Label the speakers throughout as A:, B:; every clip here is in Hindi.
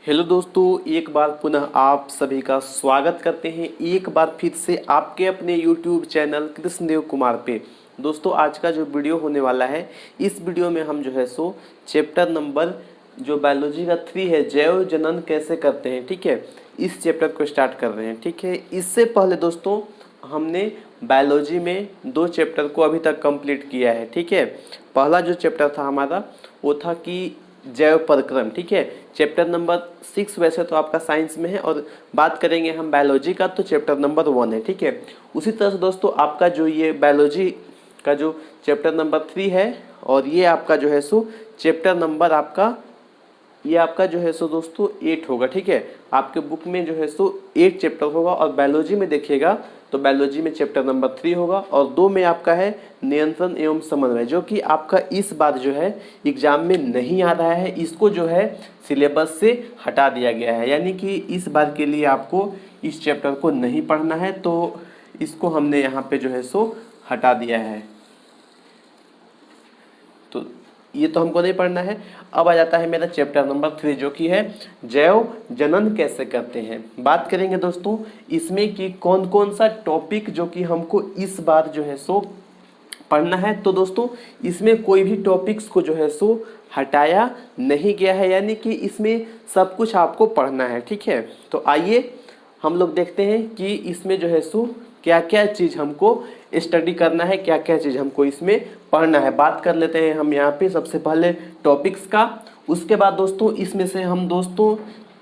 A: हेलो दोस्तों, एक बार पुनः आप सभी का स्वागत करते हैं एक बार फिर से आपके अपने यूट्यूब चैनल कृष्णदेव कुमार पे। दोस्तों, आज का जो वीडियो होने वाला है, इस वीडियो में हम जो है सो चैप्टर नंबर जो बायोलॉजी का 3 है, जैव जनन कैसे करते हैं, ठीक है, इस चैप्टर को स्टार्ट कर रहे हैं। ठीक है, इससे पहले दोस्तों हमने बायोलॉजी में 2 चैप्टर को अभी तक कंप्लीट किया है। ठीक है, पहला जो चैप्टर था हमारा वो था कि जैव परक्रम। ठीक है, चैप्टर नंबर 6 वैसे तो आपका साइंस में है, और बात करेंगे हम बायोलॉजी का तो चैप्टर नंबर 1 है। ठीक है, उसी तरह से दोस्तों आपका जो ये बायोलॉजी का जो चैप्टर नंबर 3 है, और ये आपका जो है सो चैप्टर नंबर आपका ये आपका जो है सो दोस्तों 8 होगा। ठीक है, आपके बुक में जो है सो 8 चैप्टर होगा, और बायोलॉजी में देखिएगा तो बायोलॉजी में चैप्टर नंबर 3 होगा, और 2 में आपका है नियंत्रण एवं समन्वय, जो कि आपका इस बार जो है एग्जाम में नहीं आ रहा है। इसको जो है सिलेबस से हटा दिया गया है, यानी कि इस बार के लिए आपको इस चैप्टर को नहीं पढ़ना है, तो इसको हमने यहाँ पे जो है सो हटा दिया है। तो ये तो हमको नहीं पढ़ना है। अब आ जाता है मेरा चैप्टर नंबर 3, जो कि है जैव जनन कैसे करते हैं। बात करेंगे दोस्तों इसमें कि कौन कौन सा टॉपिक जो कि हमको इस बार जो है सो पढ़ना है। तो दोस्तों इसमें कोई भी टॉपिक्स को जो है सो हटाया नहीं गया है, यानी कि इसमें सब कुछ आपको पढ़ना है। ठीक है, तो आइए हम लोग देखते हैं कि इसमें जो है सो क्या क्या चीज़ हमको स्टडी करना है, क्या क्या चीज़ हमको इसमें पढ़ना है। बात कर लेते हैं हम यहाँ पे सबसे पहले टॉपिक्स का। उसके बाद दोस्तों इसमें से हम दोस्तों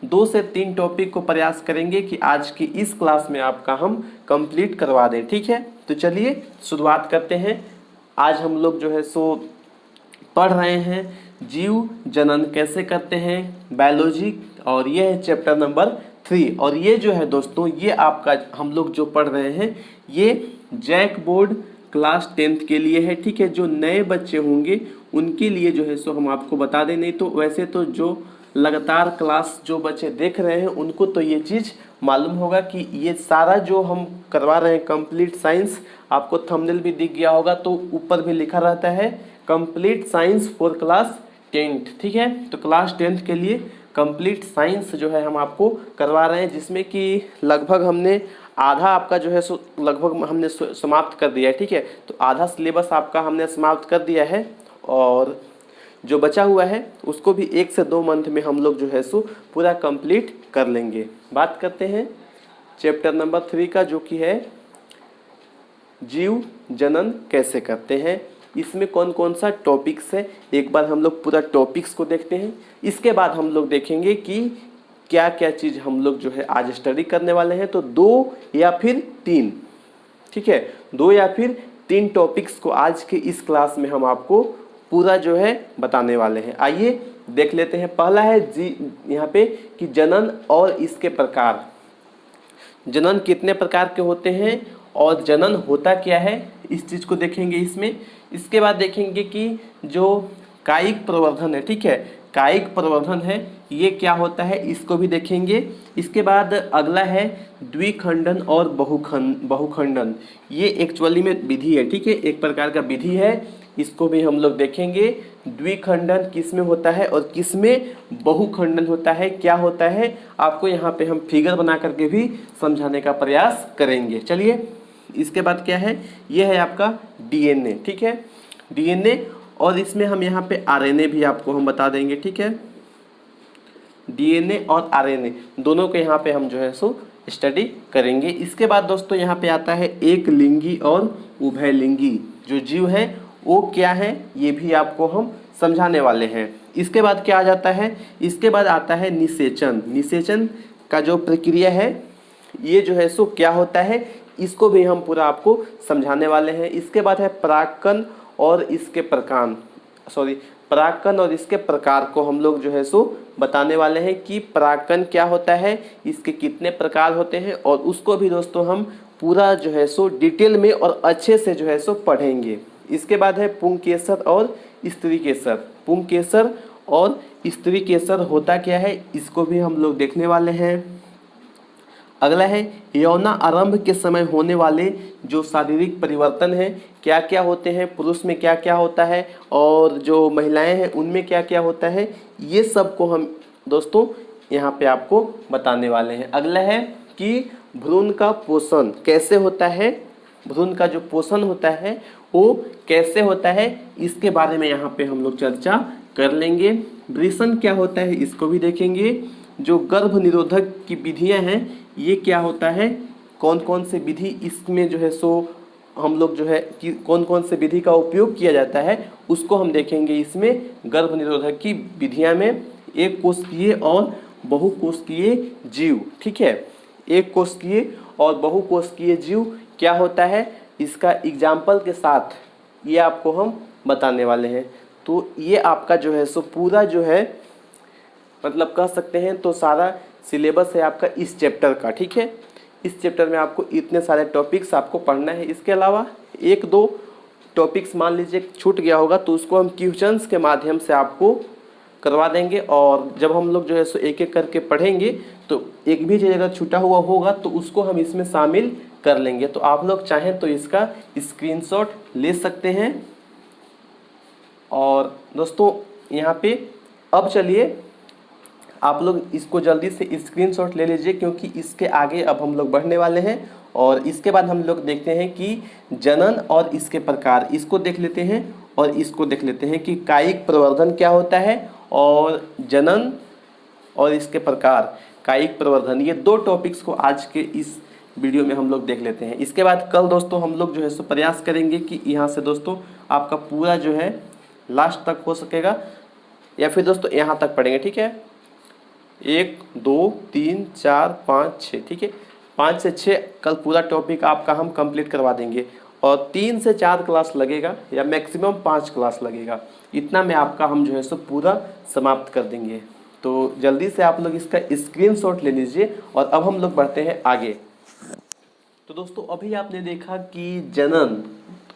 A: 2 से 3 टॉपिक को प्रयास करेंगे कि आज की इस क्लास में आपका हम कंप्लीट करवा दें। ठीक है, तो चलिए शुरुआत करते हैं। आज हम लोग जो है सो पढ़ रहे हैं जीव जनन कैसे करते हैं, बायोलॉजी, और ये है चैप्टर नंबर 3। और ये जो है दोस्तों ये आपका हम लोग जो पढ़ रहे हैं ये जैक बोर्ड क्लास 10th के लिए है। ठीक है, जो नए बच्चे होंगे उनके लिए जो है सो हम आपको बता दें, नहीं तो वैसे तो जो लगातार क्लास जो बच्चे देख रहे हैं उनको तो ये चीज़ मालूम होगा कि ये सारा जो हम करवा रहे हैं कंप्लीट साइंस, आपको थंबनेल भी दिख गया होगा, तो ऊपर भी लिखा रहता है complete science for class 10th। ठीक है, तो क्लास 10th के लिए कंप्लीट साइंस जो है हम आपको करवा रहे हैं, जिसमें कि लगभग हमने आधा आपका जो है सो लगभग हमने समाप्त कर दिया है। ठीक है, तो आधा सिलेबस आपका हमने समाप्त कर दिया है, और जो बचा हुआ है उसको भी 1 से 2 मंथ में हम लोग जो है सो पूरा कंप्लीट कर लेंगे। बात करते हैं चैप्टर नंबर 3 का, जो कि है जीव जनन कैसे करते हैं। इसमें कौन कौन सा टॉपिक्स है, एक बार हम लोग पूरा टॉपिक्स को देखते हैं। इसके बाद हम लोग देखेंगे कि क्या क्या चीज़ हम लोग जो है आज स्टडी करने वाले हैं। तो 2 या फिर 3, ठीक है, 2 या फिर 3 टॉपिक्स को आज के इस क्लास में हम आपको पूरा जो है बताने वाले हैं। आइए देख लेते हैं। पहला है यहाँ पे कि जनन और इसके प्रकार। जनन कितने प्रकार के होते हैं और जनन होता क्या है, इस चीज़ को देखेंगे इसमें। इसके बाद देखेंगे कि जो कायिक प्रवर्धन है, ठीक है, कायिक प्रवर्धन है ये क्या होता है, इसको भी देखेंगे। इसके बाद अगला है द्विखंडन और बहुखंडन। ये एक्चुअली में विधि है, ठीक है, एक प्रकार का विधि है, इसको भी हम लोग देखेंगे। द्विखंडन किस में होता है और किस में बहुखंडन होता है, क्या होता है, आपको यहाँ पे हम फिगर बना करके भी समझाने का प्रयास करेंगे। चलिए, इसके बाद क्या है, ये है आपका डीएनए। ठीक है, डीएनए, और इसमें हम यहाँ पे आरएनए भी आपको हम बता देंगे। ठीक है, डीएनए और आरएनए दोनों को यहाँ पे हम जो है सो स्टडी करेंगे। इसके बाद दोस्तों यहाँ पे आता है एक लिंगी और उभयलिंगी जो जीव है वो क्या है, ये भी आपको हम समझाने वाले हैं। इसके बाद क्या आ जाता है, इसके बाद आता है निषेचन। निषेचन का जो प्रक्रिया है ये जो है सो क्या होता है, इसको भी हम पूरा आपको समझाने वाले हैं। इसके बाद है परागकण और इसके परागकण और इसके प्रकार को हम लोग जो है सो बताने वाले हैं कि परागकण क्या होता है, इसके कितने प्रकार होते हैं, और उसको भी दोस्तों हम पूरा जो है सो डिटेल में और अच्छे से जो है सो पढ़ेंगे। इसके बाद है पुंकेसर और स्त्री केसर। पुंकेसर और स्त्री केसर होता क्या है, इसको भी हम लोग देखने वाले हैं। अगला है यौना आरंभ के समय होने वाले जो शारीरिक परिवर्तन हैं, क्या क्या होते हैं, पुरुष में क्या क्या होता है और जो महिलाएं हैं उनमें क्या क्या होता है, ये सब को हम दोस्तों यहाँ पे आपको बताने वाले हैं। अगला है कि भ्रूण का पोषण कैसे होता है, भ्रूण का जो पोषण होता है वो कैसे होता है, इसके बारे में यहाँ पे हम लोग चर्चा कर लेंगे। वृषण क्या होता है इसको भी देखेंगे। जो गर्भ निरोधक की विधियाँ हैं ये क्या होता है, कौन कौन से विधि इसमें जो है सो हम लोग जो है कि कौन कौन से विधि का उपयोग किया जाता है उसको हम देखेंगे। इसमें गर्भ निरोधक की विधियाँ में एक कोशिकीय और बहुकोशिकीय जीव, ठीक है, एक कोशिकीय और बहुकोशिकीय जीव क्या होता है, इसका एग्जाम्पल के साथ ये आपको हम बताने वाले हैं। तो ये आपका जो है सो पूरा जो है मतलब कह सकते हैं तो सारा सिलेबस है आपका इस चैप्टर का, ठीक है। इस चैप्टर में आपको इतने सारे टॉपिक्स आपको पढ़ना है। इसके अलावा एक दो टॉपिक्स मान लीजिए छूट गया होगा तो उसको हम क्वेश्चंस के माध्यम से आपको करवा देंगे, और जब हम लोग जो है सो एक एक करके पढ़ेंगे तो एक भी चीज़ अगर छूटा हुआ होगा तो उसको हम इसमें शामिल कर लेंगे। तो आप लोग चाहें तो इसका स्क्रीनशॉट ले सकते हैं। और दोस्तों यहाँ पे अब चलिए आप लोग इसको जल्दी से स्क्रीनशॉट ले लीजिए, क्योंकि इसके आगे अब हम लोग बढ़ने वाले हैं। और इसके बाद हम लोग देखते हैं कि जनन और इसके प्रकार, इसको देख लेते हैं और इसको देख लेते हैं कि कायिक प्रवर्धन क्या होता है और जनन और इसके प्रकार कायिक प्रवर्धन, ये दो टॉपिक्स को आज के इस वीडियो में हम लोग देख लेते हैं। इसके बाद कल दोस्तों हम लोग जो है सो प्रयास करेंगे कि यहाँ से दोस्तों आपका पूरा जो है लास्ट तक हो सकेगा, या फिर दोस्तों यहाँ तक पढ़ेंगे, ठीक है। 1 2 3 4 5 6, ठीक है, 5 से 6 कल पूरा टॉपिक आपका हम कंप्लीट करवा देंगे, और 3 से 4 क्लास लगेगा या मैक्सिमम 5 क्लास लगेगा, इतना में आपका हम जो है सो पूरा समाप्त कर देंगे। तो जल्दी से आप लोग इसका स्क्रीनशॉट ले लीजिए और अब हम लोग बढ़ते हैं आगे। तो दोस्तों अभी आपने देखा कि जनन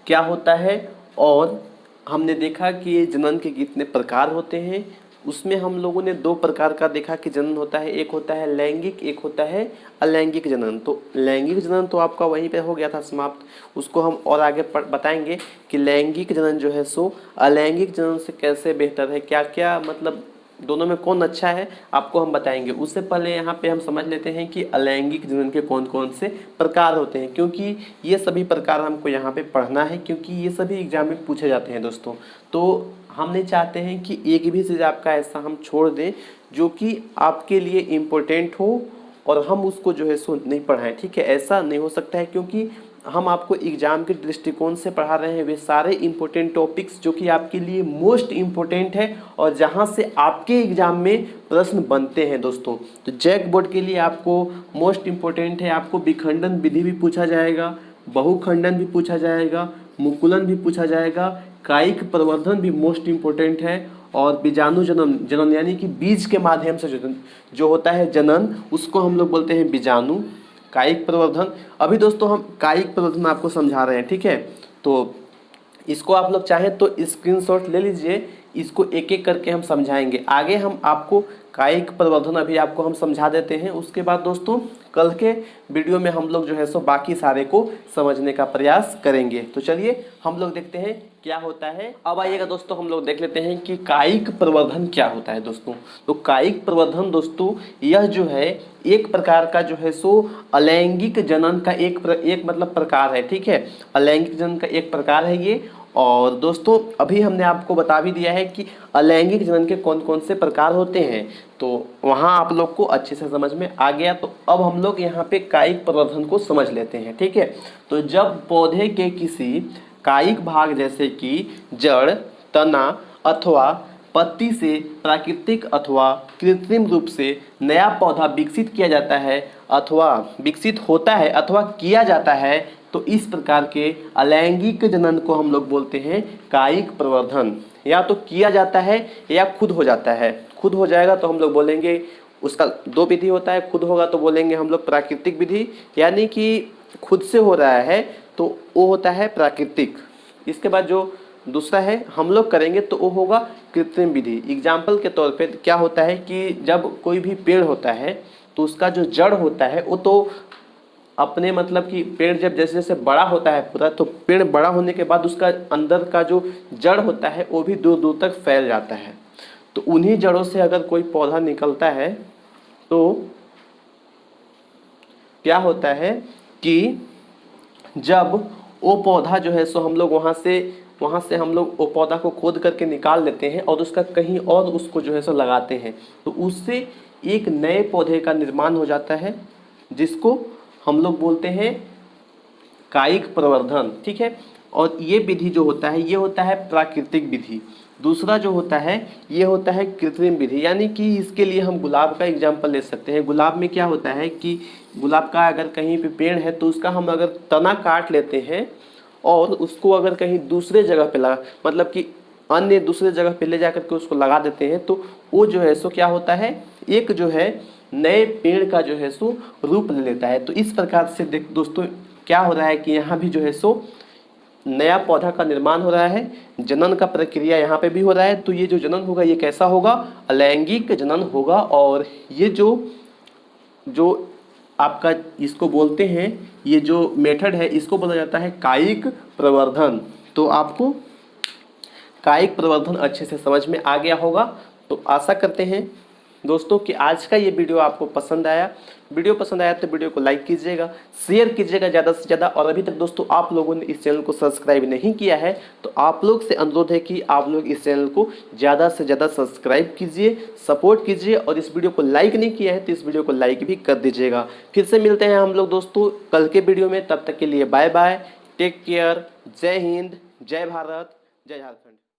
A: क्या होता है और हमने देखा कि जनन के कितने प्रकार होते हैं। उसमें हम लोगों ने 2 प्रकार का देखा कि जनन होता है, एक होता है लैंगिक, एक होता है अलैंगिक जनन। तो लैंगिक जनन तो आपका वहीं पे हो गया था समाप्त, उसको हम और आगे बताएंगे कि लैंगिक जनन जो है सो अलैंगिक जनन से कैसे बेहतर है, क्या क्या मतलब दोनों में कौन अच्छा है आपको हम बताएंगे। उससे पहले यहाँ पे हम समझ लेते हैं कि अलैंगिक जनन के कौन कौन से प्रकार होते हैं, क्योंकि ये सभी प्रकार हमको यहाँ पे पढ़ना है, क्योंकि ये सभी एग्जाम में पूछे जाते हैं दोस्तों। तो हम नहीं चाहते हैं कि एक भी चीज़ आपका ऐसा हम छोड़ दें जो कि आपके लिए इम्पोर्टेंट हो और हम उसको जो है सो नहीं पढ़ाएं, ठीक है, ऐसा नहीं हो सकता है, क्योंकि हम आपको एग्जाम के दृष्टिकोण से पढ़ा रहे हैं वे सारे इम्पोर्टेंट टॉपिक्स जो कि आपके लिए मोस्ट इम्पोर्टेंट है और जहां से आपके एग्जाम में प्रश्न बनते हैं दोस्तों। तो जैक बोर्ड के लिए आपको मोस्ट इम्पोर्टेंट है, आपको विखंडन विधि भी पूछा जाएगा, बहुखंडन भी पूछा जाएगा, मुकुलन भी पूछा जाएगा, कायिक प्रवर्धन भी मोस्ट इम्पोर्टेंट है, और बीजाणु जनन, जनन यानी कि बीज के माध्यम से जो होता है जनन उसको हम लोग बोलते हैं बीजाणु। कायिक प्रवर्धन, अभी दोस्तों हम कायिक प्रवर्धन आपको समझा रहे हैं, ठीक है। तो इसको आप लोग चाहें तो स्क्रीनशॉट ले लीजिए, इसको एक एक करके हम समझाएंगे। आगे हम आपको कायिक प्रवर्धन अभी आपको हम समझा देते हैं, उसके बाद दोस्तों कल के वीडियो में हम लोग जो है सो बाकी सारे को समझने का प्रयास करेंगे। तो चलिए हम लोग देखते हैं क्या होता है। अब आइएगा दोस्तों हम लोग देख लेते हैं कि कायिक प्रवर्धन क्या होता है दोस्तों। तो कायिक प्रवर्धन दोस्तों यह जो है एक प्रकार का जो है सो अलैंगिक जनन का एक मतलब प्रकार है, ठीक है, अलैंगिक जनन का एक प्रकार है ये। और दोस्तों अभी हमने आपको बता भी दिया है कि अलैंगिक जनन के कौन कौन से प्रकार होते हैं, तो वहाँ आप लोग को अच्छे से समझ में आ गया। तो अब हम लोग यहाँ पे कायिक प्रवर्धन को समझ लेते हैं, ठीक है। तो जब पौधे के किसी कायिक भाग जैसे कि जड़, तना अथवा पत्ती से प्राकृतिक अथवा कृत्रिम रूप से नया पौधा विकसित किया जाता है अथवा विकसित होता है अथवा किया जाता है, तो इस प्रकार के अलैंगिक जनन को हम लोग बोलते हैं कायिक प्रवर्धन। या तो किया जाता है या खुद हो जाता है। खुद हो जाएगा तो हम लोग बोलेंगे उसका 2 विधि होता है, खुद होगा तो बोलेंगे हम लोग प्राकृतिक विधि, यानी कि खुद से हो रहा है तो वो होता है प्राकृतिक। इसके बाद जो दूसरा है हम लोग करेंगे तो वो होगा कृत्रिम विधि। एग्जाम्पल के तौर पे क्या होता है कि जब कोई भी पेड़ होता है तो उसका जो जड़ होता है वो तो अपने मतलब कि पेड़ जब जैसे जैसे बड़ा होता है पूरा, तो पेड़ बड़ा होने के बाद उसका अंदर का जो जड़ होता है वो भी दूर दूर तक फैल जाता है। तो उन्हीं जड़ों से अगर कोई पौधा निकलता है तो क्या होता है कि जब वो पौधा जो है सो हम लोग वहाँ से हम लोग वो पौधा को खोद करके निकाल लेते हैं और उसका कहीं और उसको जो है सो लगाते हैं, तो उससे एक नए पौधे का निर्माण हो जाता है, जिसको हम लोग बोलते हैं कायिक प्रवर्धन। ठीक है, और ये विधि जो होता है ये होता है प्राकृतिक विधि। दूसरा जो होता है ये होता है कृत्रिम विधि, यानी कि इसके लिए हम गुलाब का एग्जाम्पल ले सकते हैं। गुलाब में क्या होता है कि गुलाब का अगर कहीं पे पेड़ है तो उसका हम अगर तना काट लेते हैं और उसको अगर कहीं दूसरे जगह पे लगा, मतलब कि अन्य दूसरे जगह पे ले जा करके उसको लगा देते हैं, तो वो जो है सो क्या होता है, एक जो है नए पेड़ का जो है सो रूप ले लेता है। तो इस प्रकार से देख दोस्तों क्या हो रहा है कि यहाँ भी जो है सो नया पौधा का निर्माण हो रहा है, जनन का प्रक्रिया यहाँ पे भी हो रहा है। तो ये जो जनन होगा ये कैसा होगा, अलैंगिक जनन होगा। और ये जो जो आपका इसको बोलते हैं, ये जो मेथड है इसको बोला जाता है कायिक प्रवर्धन। तो आपको कायिक प्रवर्धन अच्छे से समझ में आ गया होगा। तो आशा करते हैं दोस्तों कि आज का ये वीडियो आपको पसंद आया। वीडियो पसंद आया तो वीडियो को लाइक कीजिएगा, शेयर कीजिएगा ज़्यादा से ज़्यादा। और अभी तक दोस्तों आप लोगों ने इस चैनल को सब्सक्राइब नहीं किया है तो आप लोग से अनुरोध है कि आप लोग इस चैनल को ज़्यादा से ज़्यादा सब्सक्राइब कीजिए, सपोर्ट कीजिए। और इस वीडियो को लाइक नहीं किया है तो इस वीडियो को लाइक भी कर दीजिएगा। फिर से मिलते हैं हम लोग दोस्तों कल के वीडियो में, तब तक के लिए बाय बाय, टेक केयर, जय हिंद, जय भारत, जय झारखंड।